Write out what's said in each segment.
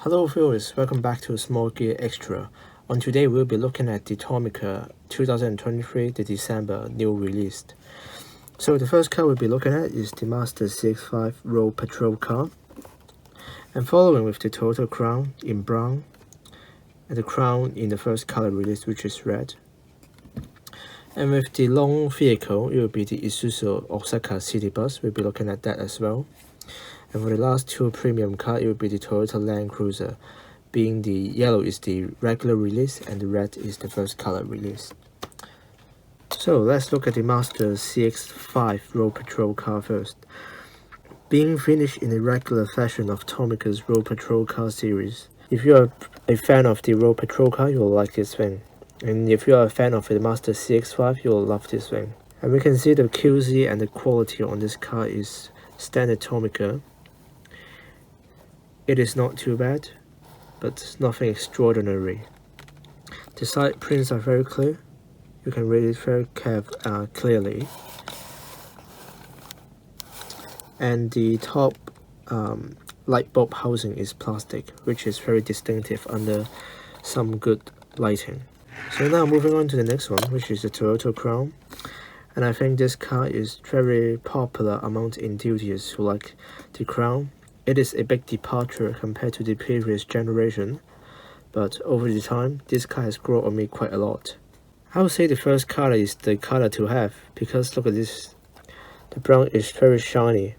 Hello viewers, welcome back to Small Gear Extra. On today we'll be looking at the Tomica 2023, the December new release. So the first car we'll be looking at is the Master CX-5 Road Patrol car. And following with the Tomica Chrome in brown, and the crown in the first color release, which is red. And with the long vehicle, it will be the Isuzu Tomica City Bus. We'll be looking at that as well. And for the last two premium car, it will be the Toyota Land Cruiser, being the yellow is the regular release and the red is the first color release. So let's look at the Master CX-5 Road Patrol car first. Being finished in the regular fashion of Tomica's Road Patrol car series. If you are a fan of the Road Patrol car, you will like this thing. And if you are a fan of the Master CX-5, you will love this thing. And we can see the QC and the quality on this car is standard Tomica. It is not too bad, but nothing extraordinary. The side prints are very clear. You can read it very clearly. And the top light bulb housing is plastic, which is very distinctive under some good lighting. So now moving on to the next one, which is the Toyota Chrome. And I think this car is very popular among enthusiasts who like the Crown. It is a big departure compared to the previous generation, but over the time, this car has grown on me quite a lot. I would say the first color is the color to have, because look at this. The brown is very shiny.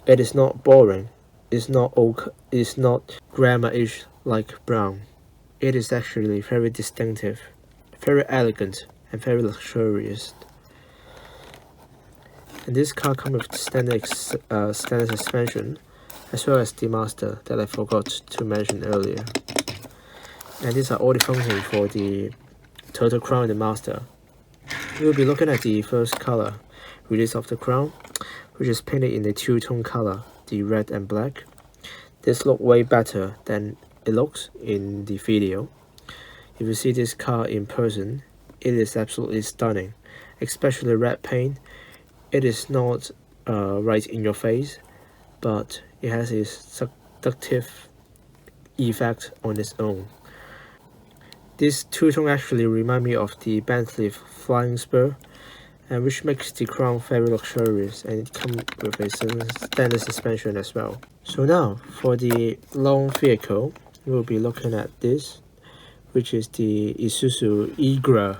It is not boring. It's not oak. It's not grammar-ish like brown. It is actually very distinctive, very elegant, and very luxurious. And this car comes with standard suspension, as well as the Master that I forgot to mention earlier. And these are all the functions for the Toyota Crown and the Master. We will be looking at the first color release of the Crown, which is painted in the two-tone color, the red and black. This looks way better than it looks in the video. If you see this car in person, it is absolutely stunning, especially red paint. It is not right in your face, but it has a seductive effect on its own. This two-tone actually reminds me of the Bentley Flying Spur, and which makes the Crown very luxurious, and it comes with a standard suspension as well. So now, for the long vehicle, we will be looking at this, which is the Isuzu Tomica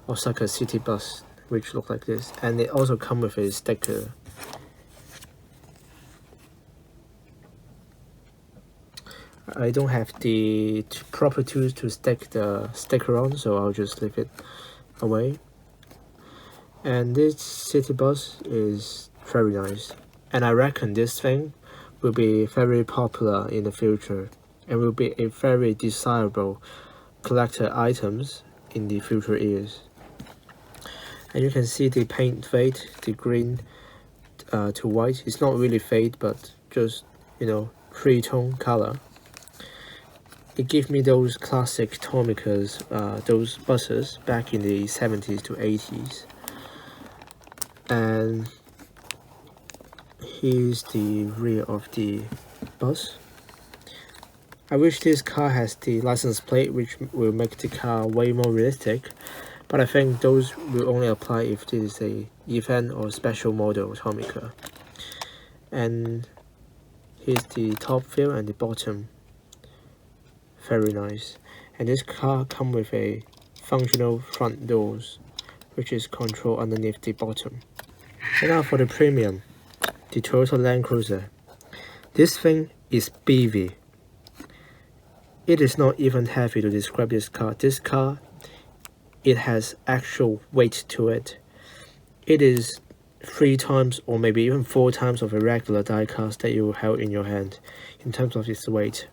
Osaka City Bus, which look like this, and it also comes with a sticker. I don't have the proper tools to stick the sticker on, so I'll just leave it away. And this city bus is very nice, and I reckon this thing will be very popular in the future and will be a very desirable collector items in the future years. And you can see the paint fade, the green to white. It's not really fade, but just, you know, three-tone color. It gives me those classic Tomicas, those buses back in the 70s to 80s. And here's the rear of the bus. I wish this car has the license plate, which will make the car way more realistic, but I think those will only apply if this is a event or special model Tomica. And here's the top view and the bottom. Very nice. And this car comes with a functional front doors, which is controlled underneath the bottom. And now for the premium, the Toyota Land Cruiser. This thing is beefy. It is not even heavy to describe this car. This car, it has actual weight to it. It is 3 times or maybe even 4 times of a regular diecast that you held in your hand in terms of its weight.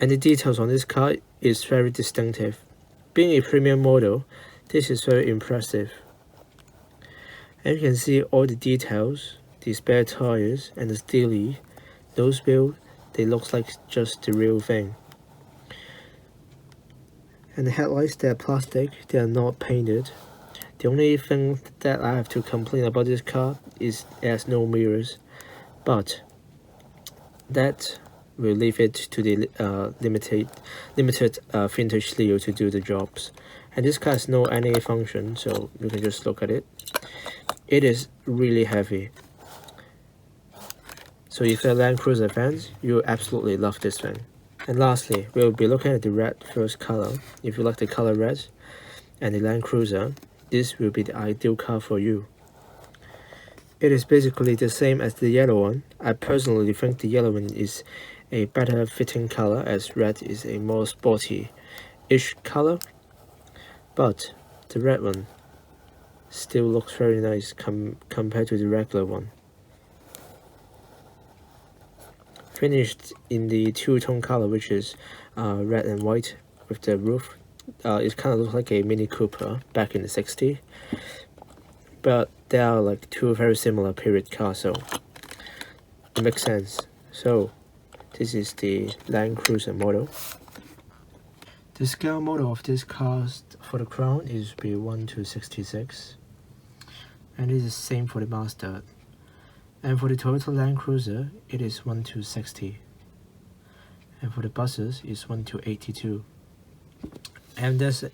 And the details on this car is very distinctive. Being a premium model, this is very impressive. And you can see all the details, the spare tires and the steely, those wheels, they look like just the real thing. And the headlights, they are plastic, they are not painted. The only thing that I have to complain about this car is it has no mirrors, but that we'll leave it to the limited vintage Leo to do the jobs. And this car has no any function, so you can just look at it. It is really heavy. So if you're Land Cruiser fans, you'll absolutely love this thing. And lastly, we'll be looking at the red first color. If you like the color red and the Land Cruiser, this will be the ideal car for you. It is basically the same as the yellow one. I personally think the yellow one is a better fitting color, as red is a more sporty-ish color. But the red one still looks very nice compared to the regular one. Finished in the two-tone color, which is red and white with the roof. It kind of looks like a Mini Cooper back in the 60s. But they are like two very similar period cars, so it makes sense. So this is the Land Cruiser model. The scale model of this car for the crown is be 1:66, and it is the same for the Master. And for the Toyota Land Cruiser, it is 1:60, and for the buses, it's 1:82. And that's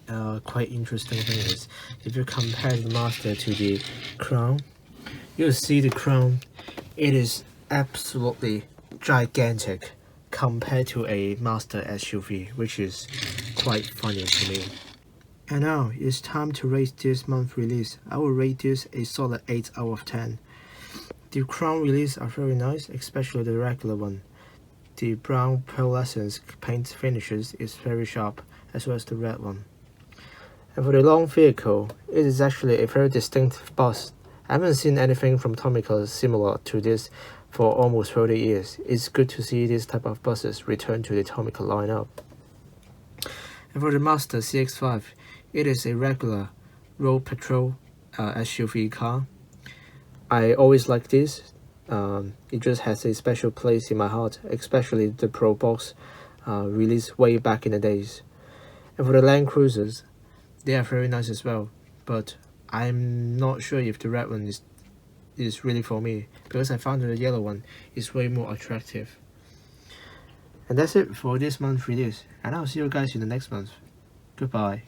quite interesting thing is, if you compare the Master to the Crown, you'll see the Crown, it is absolutely gigantic compared to a Master SUV, which is quite funny to me. And now it's time to rate this month's release. I will rate this a solid 8 out of 10. The Crown release are very nice, especially the regular one. The brown pearlescent paint finishes is very sharp, as well as the red one. And for the long vehicle, it is actually a very distinctive bus. I haven't seen anything from Tomica similar to this for almost 30 years. It's good to see this type of buses return to the Tomica lineup. And for the Master CX-5, it is a regular road patrol SUV car. I always like this. It just has a special place in my heart, especially the Pro Box released way back in the days. And for the Land Cruisers, they are very nice as well, but I'm not sure if the red one is really for me, because I found the yellow one is way more attractive. And that's it for this month's release, and I'll see you guys in the next month. Goodbye.